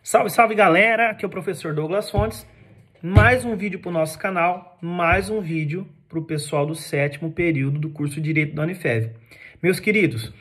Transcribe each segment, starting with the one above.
Salve, salve galera, aqui é o professor Douglas Fontes, mais um vídeo para o nosso canal, mais um vídeo para o pessoal do 7º período do curso de Direito da Unifev. Meus queridos,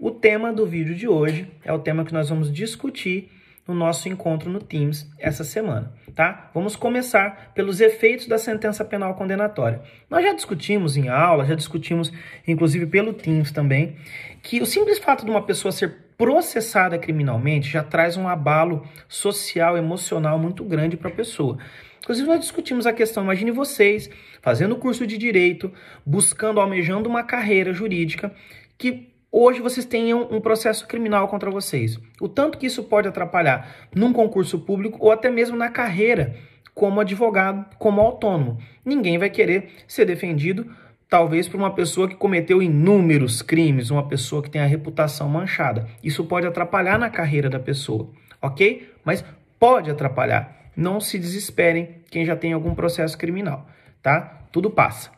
o tema do vídeo de hoje é o tema que nós vamos discutir no nosso encontro no Teams essa semana, tá? Vamos começar pelos efeitos da sentença penal condenatória. Nós já discutimos em aula, já discutimos inclusive pelo Teams também, que o simples fato de uma pessoa ser processada criminalmente já traz um abalo social, emocional muito grande para a pessoa. Inclusive nós discutimos a questão, imagine vocês fazendo curso de direito, buscando, almejando uma carreira jurídica, que hoje vocês tenham um processo criminal contra vocês. O tanto que isso pode atrapalhar num concurso público ou até mesmo na carreira como advogado, como autônomo. Ninguém vai querer ser defendido talvez por uma pessoa que cometeu inúmeros crimes, uma pessoa que tem a reputação manchada. Isso pode atrapalhar na carreira da pessoa, ok? Mas pode atrapalhar. Não se desesperem quem já tem algum processo criminal, tá? Tudo passa.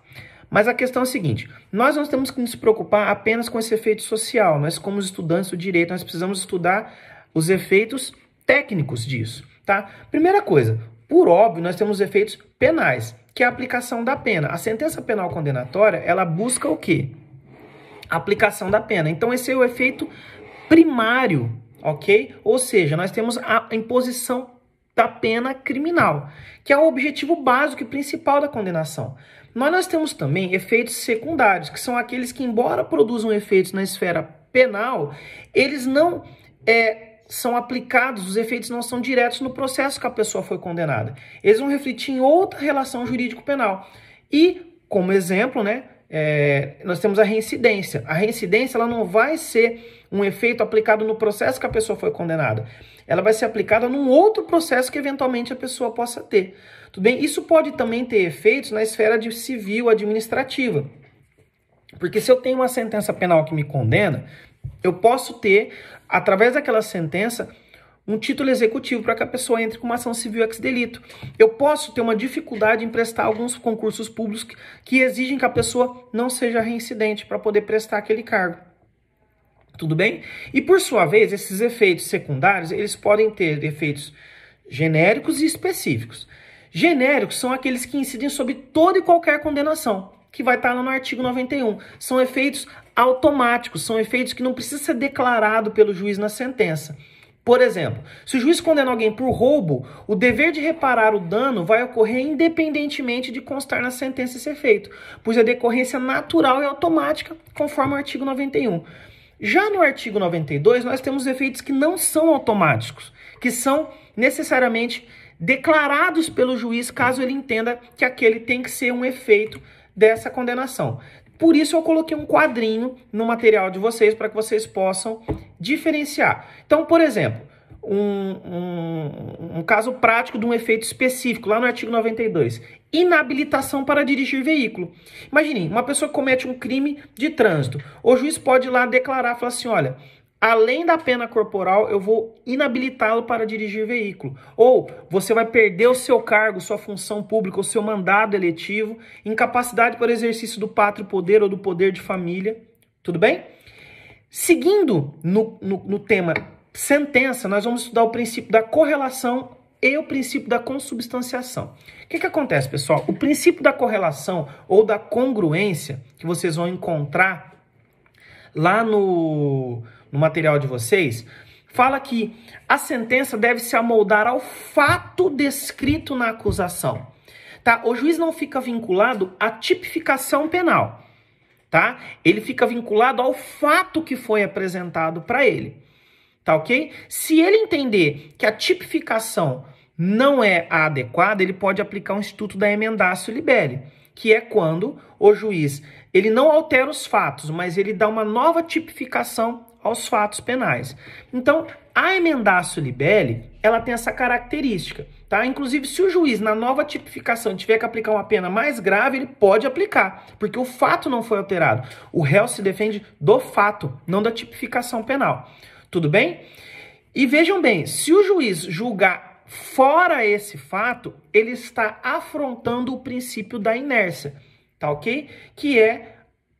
Mas a questão é a seguinte, nós não temos que nos preocupar apenas com esse efeito social. Nós, como estudantes do direito, nós precisamos estudar os efeitos técnicos disso, tá? Primeira coisa, por óbvio, nós temos efeitos penais, que é a aplicação da pena. A sentença penal condenatória, ela busca o quê? A aplicação da pena. Então, esse é o efeito primário, ok? Ou seja, nós temos a imposição da pena criminal, que é o objetivo básico e principal da condenação. Mas nós temos também efeitos secundários, que são aqueles que, embora produzam efeitos na esfera penal, eles não são aplicados, os efeitos não são diretos no processo que a pessoa foi condenada. Eles vão refletir em outra relação jurídico-penal. E, como exemplo, nós temos a reincidência. A reincidência ela não vai ser um efeito aplicado no processo que a pessoa foi condenada. Ela vai ser aplicada num outro processo que eventualmente a pessoa possa ter. Tudo bem? Isso pode também ter efeitos na esfera de civil administrativa. Porque se eu tenho uma sentença penal que me condena, eu posso ter, através daquela sentença, um título executivo para que a pessoa entre com uma ação civil ex delito. Eu posso ter uma dificuldade em prestar alguns concursos públicos que exigem que a pessoa não seja reincidente para poder prestar aquele cargo. Tudo bem? E por sua vez, esses efeitos secundários, eles podem ter efeitos genéricos e específicos. Genéricos são aqueles que incidem sobre toda e qualquer condenação, que vai estar lá no artigo 91. São efeitos automáticos, são efeitos que não precisam ser declarados pelo juiz na sentença. Por exemplo, se o juiz condena alguém por roubo, o dever de reparar o dano vai ocorrer independentemente de constar na sentença esse efeito, pois a decorrência natural e automática, conforme o artigo 91. Já no artigo 92, nós temos efeitos que não são automáticos, que são necessariamente declarados pelo juiz, caso ele entenda que aquele tem que ser um efeito dessa condenação. Por isso eu coloquei um quadrinho no material de vocês para que vocês possam diferenciar. Então, por exemplo, um caso prático de um efeito específico, lá no artigo 92, inabilitação para dirigir veículo. Imagine, uma pessoa que comete um crime de trânsito, o juiz pode ir lá declarar, falar assim, olha, além da pena corporal, eu vou inabilitá-lo para dirigir veículo. Ou você vai perder o seu cargo, sua função pública, o seu mandado eletivo, incapacidade para o exercício do pátrio poder ou do poder de família. Tudo bem? Seguindo no tema sentença, nós vamos estudar o princípio da correlação e o princípio da consubstanciação. O que acontece, pessoal? O princípio da correlação ou da congruência, que vocês vão encontrar lá no material de vocês, fala que a sentença deve se amoldar ao fato descrito na acusação. Tá? O juiz não fica vinculado à tipificação penal. Tá? Ele fica vinculado ao fato que foi apresentado para ele. Tá, ok? Se ele entender que a tipificação não é a adequada, ele pode aplicar o instituto da emendatio libelli, que é quando o juiz ele não altera os fatos, mas ele dá uma nova tipificação aos fatos penais. Então, a emendatio libelli, ela tem essa característica, tá? Inclusive, se o juiz, na nova tipificação, tiver que aplicar uma pena mais grave, ele pode aplicar, porque o fato não foi alterado. O réu se defende do fato, não da tipificação penal. Tudo bem? E vejam bem, se o juiz julgar fora esse fato, ele está afrontando o princípio da inércia, tá ok? Que é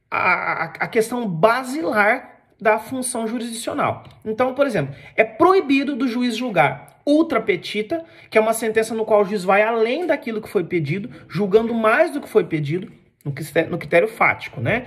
a questão basilar da função jurisdicional. Então, por exemplo, é proibido do juiz julgar ultra petita, que é uma sentença no qual o juiz vai além daquilo que foi pedido, julgando mais do que foi pedido, no critério fático, né?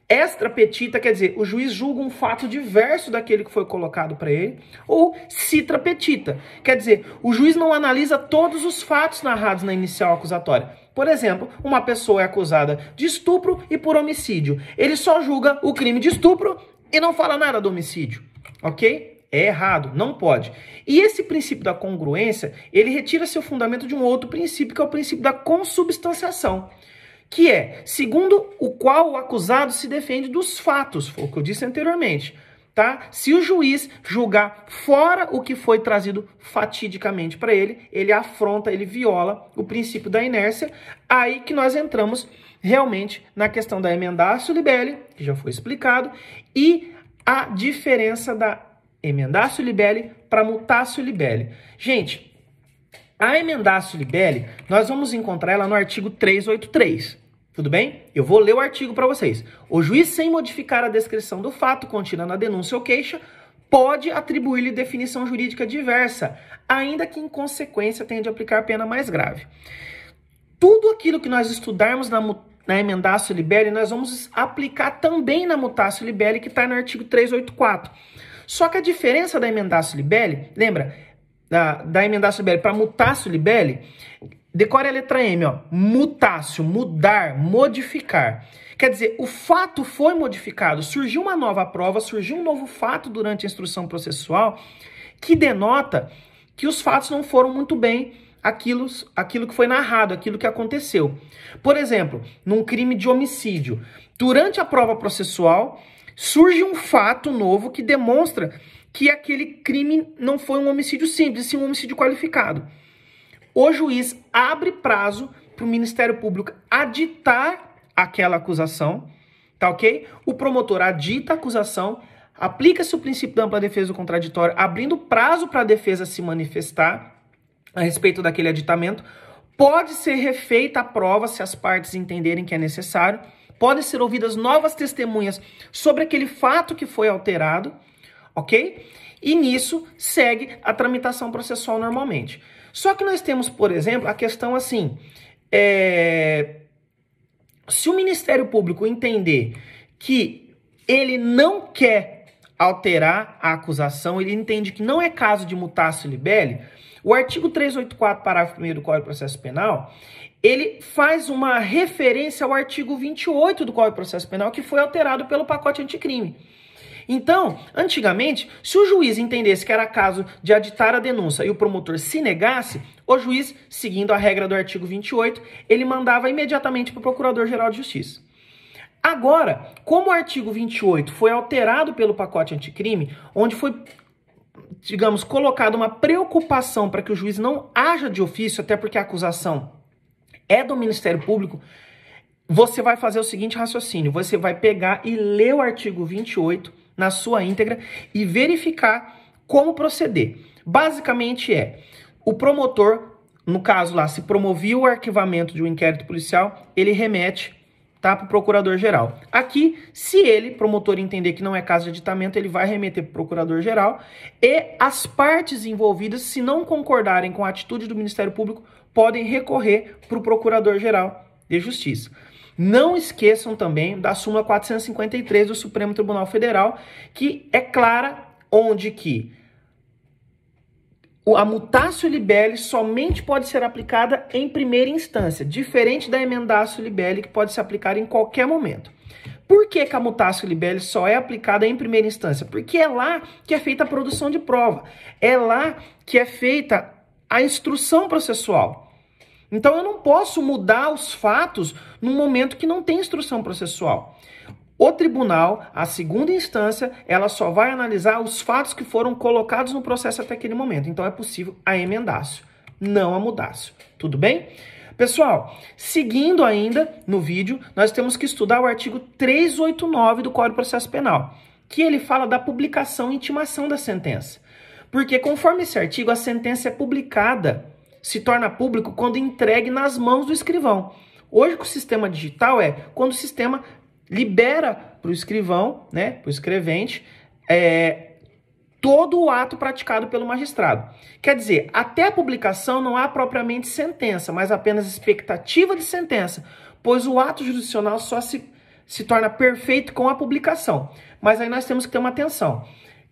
Extra petita quer dizer, o juiz julga um fato diverso daquele que foi colocado para ele, ou citra petita, quer dizer, o juiz não analisa todos os fatos narrados na inicial acusatória. Por exemplo, uma pessoa é acusada de estupro e por homicídio. Ele só julga o crime de estupro e não fala nada do homicídio, ok? É errado, não pode. E esse princípio da congruência, ele retira seu fundamento de um outro princípio, que é o princípio da consubstanciação, que é, segundo o qual o acusado se defende dos fatos, foi o que eu disse anteriormente, tá? Se o juiz julgar fora o que foi trazido fatidicamente para ele, ele afronta, ele viola o princípio da inércia, aí que nós entramos realmente na questão da emendatio libelli, que já foi explicado, e a diferença da emendatio libelli para mutatio libelli. Gente, a emendatio libelli, nós vamos encontrar ela no artigo 383. Tudo bem? Eu vou ler o artigo para vocês. O juiz, sem modificar a descrição do fato contida na denúncia ou queixa, pode atribuir-lhe definição jurídica diversa, ainda que em consequência tenha de aplicar pena mais grave. Tudo aquilo que nós estudarmos na emendatio libelli, nós vamos aplicar também na mutatio libelli, que está no artigo 384. Só que a diferença da emendatio libelli, lembra, da emendatio libelli para mutatio libelli, decore a letra M, ó. Mutatio, mudar, modificar. Quer dizer, o fato foi modificado, surgiu uma nova prova, surgiu um novo fato durante a instrução processual que denota que os fatos não foram muito bem aquilo que foi narrado, aquilo que aconteceu. Por exemplo, num crime de homicídio, durante a prova processual, surge um fato novo que demonstra que aquele crime não foi um homicídio simples, sim um homicídio qualificado. O juiz abre prazo para o Ministério Público aditar aquela acusação, tá ok? O promotor adita a acusação, aplica-se o princípio da ampla defesa do contraditório, abrindo prazo para a defesa se manifestar a respeito daquele aditamento. Pode ser refeita a prova se as partes entenderem que é necessário, podem ser ouvidas novas testemunhas sobre aquele fato que foi alterado, ok? E nisso segue a tramitação processual normalmente. Só que nós temos, por exemplo, a questão assim, se o Ministério Público entender que ele não quer alterar a acusação, ele entende que não é caso de mutatio libelli, o artigo 384, parágrafo 1º do Código de Processo Penal, ele faz uma referência ao artigo 28 do Código de Processo Penal, que foi alterado pelo pacote anticrime. Então, antigamente, se o juiz entendesse que era caso de aditar a denúncia e o promotor se negasse, o juiz, seguindo a regra do artigo 28, ele mandava imediatamente para o Procurador-Geral de Justiça. Agora, como o artigo 28 foi alterado pelo pacote anticrime, onde foi, digamos, colocada uma preocupação para que o juiz não haja de ofício, até porque a acusação é do Ministério Público, você vai fazer o seguinte raciocínio, você vai pegar e ler o artigo 28 na sua íntegra e verificar como proceder. Basicamente o promotor, no caso lá, se promovia o arquivamento de um inquérito policial, ele remete, tá, para o procurador-geral. Aqui, se ele, promotor, entender que não é caso de aditamento, ele vai remeter para o procurador-geral e as partes envolvidas, se não concordarem com a atitude do Ministério Público, podem recorrer para o Procurador-Geral de Justiça. Não esqueçam também da súmula 453 do Supremo Tribunal Federal, que é clara onde que a mutatio libelli somente pode ser aplicada em primeira instância, diferente da emendatio libelli, que pode ser aplicada em qualquer momento. Por que a mutatio libelli só é aplicada em primeira instância? Porque é lá que é feita a produção de prova, é lá que é feita a instrução processual. Então eu não posso mudar os fatos num momento que não tem instrução processual. O tribunal, a segunda instância, ela só vai analisar os fatos que foram colocados no processo até aquele momento. Então é possível a emendatio, não a mudatio. Tudo bem? Pessoal, seguindo ainda no vídeo, nós temos que estudar o artigo 389 do Código de Processo Penal, que ele fala da publicação e intimação da sentença. Porque conforme esse artigo, a sentença é publicada, se torna público quando entregue nas mãos do escrivão. Hoje, com o sistema digital, quando o sistema libera para o escrivão, né, para o escrevente, todo o ato praticado pelo magistrado. Quer dizer, até a publicação não há propriamente sentença, mas apenas expectativa de sentença, pois o ato jurisdicional só se torna perfeito com a publicação. Mas aí nós temos que ter uma atenção.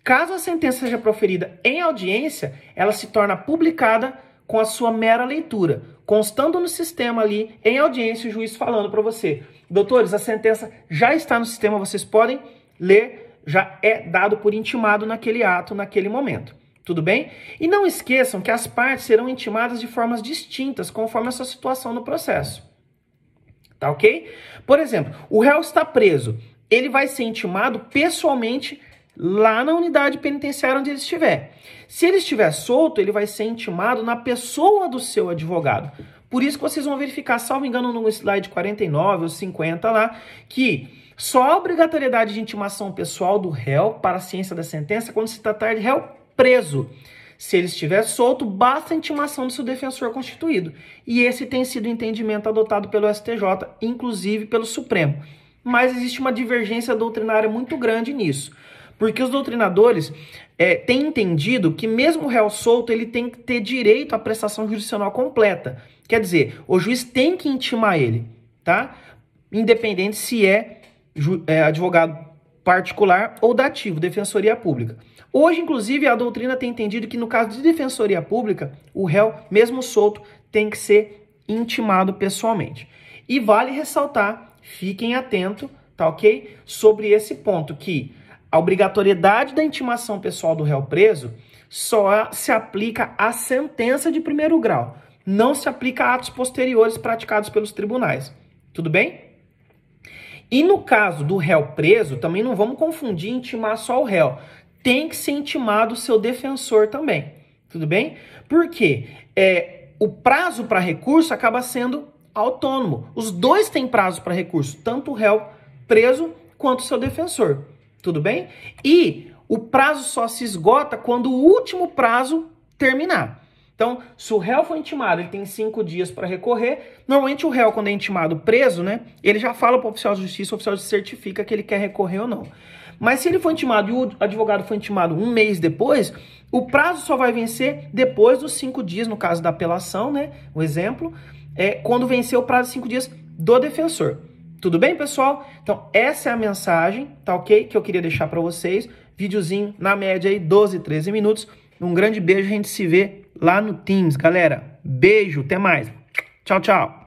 Caso a sentença seja proferida em audiência, ela se torna publicada com a sua mera leitura, constando no sistema ali, em audiência, o juiz falando para você: doutores, a sentença já está no sistema, vocês podem ler, já é dado por intimado naquele ato, naquele momento. Tudo bem? E não esqueçam que as partes serão intimadas de formas distintas, conforme a sua situação no processo. Tá ok? Por exemplo, o réu está preso, ele vai ser intimado pessoalmente lá na unidade penitenciária onde ele estiver. Se ele estiver solto, ele vai ser intimado na pessoa do seu advogado. Por isso que vocês vão verificar, salvo engano, no slide 49 ou 50 lá, que só há obrigatoriedade de intimação pessoal do réu para a ciência da sentença quando se tratar de réu preso. Se ele estiver solto, basta a intimação do seu defensor constituído. E esse tem sido o entendimento adotado pelo STJ, inclusive pelo Supremo. Mas existe uma divergência doutrinária muito grande nisso. Porque os doutrinadores têm entendido que mesmo o réu solto, ele tem que ter direito à prestação jurisdicional completa. Quer dizer, o juiz tem que intimar ele, tá? Independente se é advogado particular ou dativo, defensoria pública. Hoje, inclusive, a doutrina tem entendido que no caso de defensoria pública, o réu, mesmo solto, tem que ser intimado pessoalmente. E vale ressaltar, fiquem atentos, tá ok? Sobre esse ponto, que a obrigatoriedade da intimação pessoal do réu preso só se aplica à sentença de primeiro grau, não se aplica a atos posteriores praticados pelos tribunais. Tudo bem? E no caso do réu preso, também não vamos confundir intimar só o réu. Tem que ser intimado o seu defensor também. Tudo bem? Porque o prazo para recurso acaba sendo autônomo. Os dois têm prazo para recurso, tanto o réu preso quanto o seu defensor. Tudo bem? E o prazo só se esgota quando o último prazo terminar. Então, se o réu for intimado, ele tem 5 dias para recorrer. Normalmente o réu, quando é intimado preso, né, ele já fala para o oficial de justiça, o oficial de justiça certifica que ele quer recorrer ou não. Mas se ele for intimado e o advogado for intimado 1 mês depois, o prazo só vai vencer depois dos 5 dias, no caso da apelação, né? O exemplo, quando vencer o prazo de 5 dias do defensor. Tudo bem, pessoal? Então, essa é a mensagem, tá ok? Que eu queria deixar para vocês. Videozinho, na média, aí, 12, 13 minutos. Um grande beijo, a gente se vê lá no Teams, galera. Beijo, até mais. Tchau, tchau.